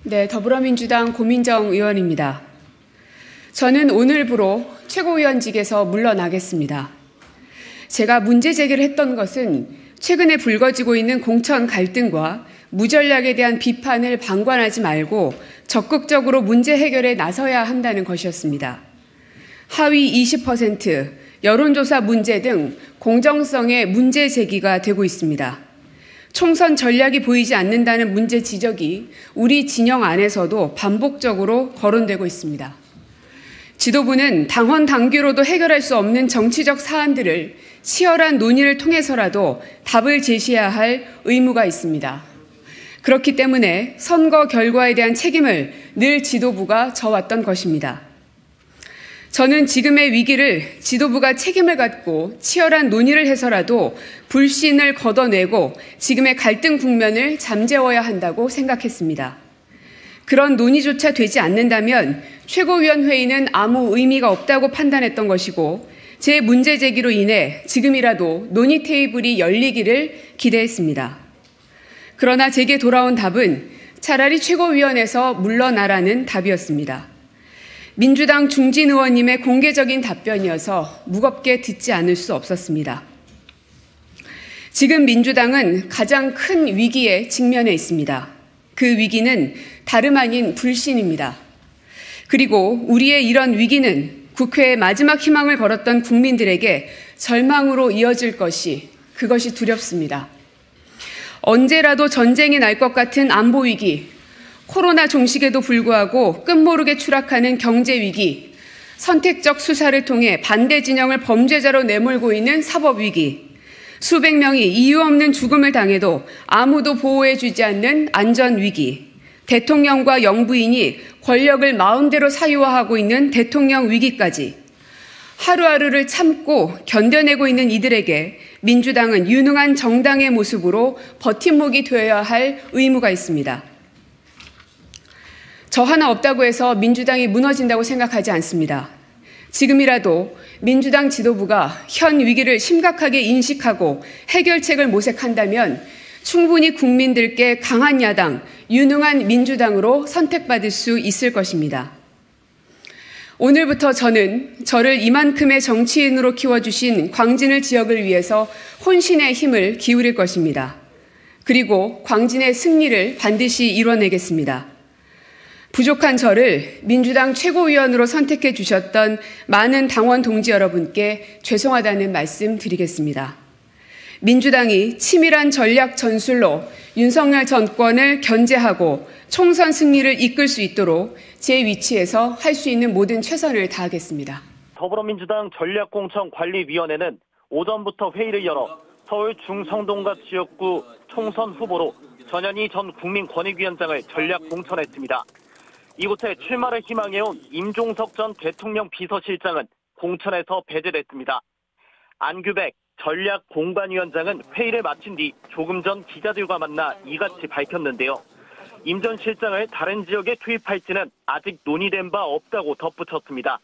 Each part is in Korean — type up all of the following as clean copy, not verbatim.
네, 더불어민주당 고민정 의원입니다. 저는 오늘부로 최고위원직에서 물러나겠습니다. 제가 문제 제기를 했던 것은 최근에 불거지고 있는 공천 갈등과 무전략에 대한 비판을 방관하지 말고 적극적으로 문제 해결에 나서야 한다는 것이었습니다. 하위 20%, 여론조사 문제 등 공정성의 문제 제기가 되고 있습니다. 총선 전략이 보이지 않는다는 문제 지적이 우리 진영 안에서도 반복적으로 거론되고 있습니다. 지도부는 당헌 당규로도 해결할 수 없는 정치적 사안들을 치열한 논의를 통해서라도 답을 제시해야 할 의무가 있습니다. 그렇기 때문에 선거 결과에 대한 책임을 늘 지도부가 져왔던 것입니다. 저는 지금의 위기를 지도부가 책임을 갖고 치열한 논의를 해서라도 불신을 걷어내고 지금의 갈등 국면을 잠재워야 한다고 생각했습니다. 그런 논의조차 되지 않는다면 최고위원회의는 아무 의미가 없다고 판단했던 것이고 제 문제 제기로 인해 지금이라도 논의 테이블이 열리기를 기대했습니다. 그러나 제게 돌아온 답은 차라리 최고위원에서 물러나라는 답이었습니다. 민주당 중진 의원님의 공개적인 답변이어서 무겁게 듣지 않을 수 없었습니다. 지금 민주당은 가장 큰 위기에 직면해 있습니다. 그 위기는 다름 아닌 불신입니다. 그리고 우리의 이런 위기는 국회에 마지막 희망을 걸었던 국민들에게 절망으로 이어질 그것이 두렵습니다. 언제라도 전쟁이 날 것 같은 안보 위기, 코로나 종식에도 불구하고 끝모르게 추락하는 경제 위기, 선택적 수사를 통해 반대 진영을 범죄자로 내몰고 있는 사법 위기, 수백 명이 이유 없는 죽음을 당해도 아무도 보호해주지 않는 안전 위기, 대통령과 영부인이 권력을 마음대로 사유화하고 있는 대통령 위기까지 하루하루를 참고 견뎌내고 있는 이들에게 민주당은 유능한 정당의 모습으로 버팀목이 되어야 할 의무가 있습니다. 저 하나 없다고 해서 민주당이 무너진다고 생각하지 않습니다. 지금이라도 민주당 지도부가 현 위기를 심각하게 인식하고 해결책을 모색한다면 충분히 국민들께 강한 야당, 유능한 민주당으로 선택받을 수 있을 것입니다. 오늘부터 저는 저를 이만큼의 정치인으로 키워주신 광진을 지역을 위해서 혼신의 힘을 기울일 것입니다. 그리고 광진의 승리를 반드시 이뤄내겠습니다. 부족한 저를 민주당 최고위원으로 선택해 주셨던 많은 당원 동지 여러분께 죄송하다는 말씀 드리겠습니다. 민주당이 치밀한 전략 전술로 윤석열 정권을 견제하고 총선 승리를 이끌 수 있도록 제 위치에서 할 수 있는 모든 최선을 다하겠습니다. 더불어민주당 전략공천관리위원회는 오전부터 회의를 열어 서울 중성동갑 지역구 총선 후보로 전현희 전 국민권익위원장을 전략공천했습니다. 이곳에 출마를 희망해온 임종석 전 대통령 비서실장은 공천에서 배제됐습니다. 안규백 전략공관위원장은 회의를 마친 뒤 조금 전 기자들과 만나 이같이 밝혔는데요. 임 전 실장을 다른 지역에 투입할지는 아직 논의된 바 없다고 덧붙였습니다.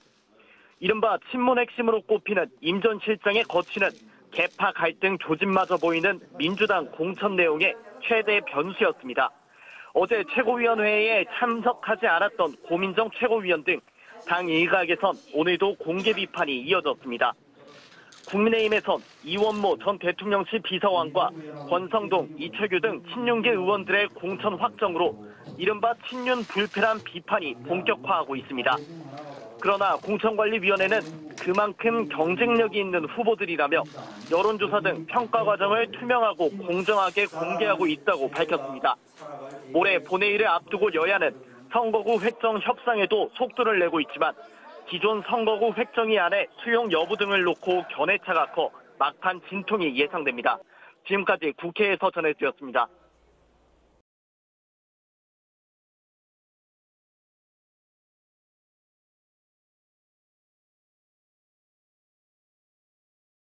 이른바 친문 핵심으로 꼽히는 임 전 실장의 거취는 계파 갈등 조짐마저 보이는 민주당 공천 내용의 최대 변수였습니다. 어제 최고위원회에 참석하지 않았던 고민정 최고위원 등 당 일각에선 오늘도 공개 비판이 이어졌습니다. 국민의힘에선 이원모 전 대통령실 비서관과 권성동, 이철규 등 친윤계 의원들의 공천 확정으로 이른바 친윤 불패란 비판이 본격화하고 있습니다. 그러나 공천관리위원회는 그만큼 경쟁력이 있는 후보들이라며 여론조사 등 평가 과정을 투명하고 공정하게 공개하고 있다고 밝혔습니다. 올해 본회의를 앞두고 여야는 선거구 획정 협상에도 속도를 내고 있지만 기존 선거구 획정이 안에 수용 여부 등을 놓고 견해차가 커 막판 진통이 예상됩니다. 지금까지 국회에서 전해드렸습니다.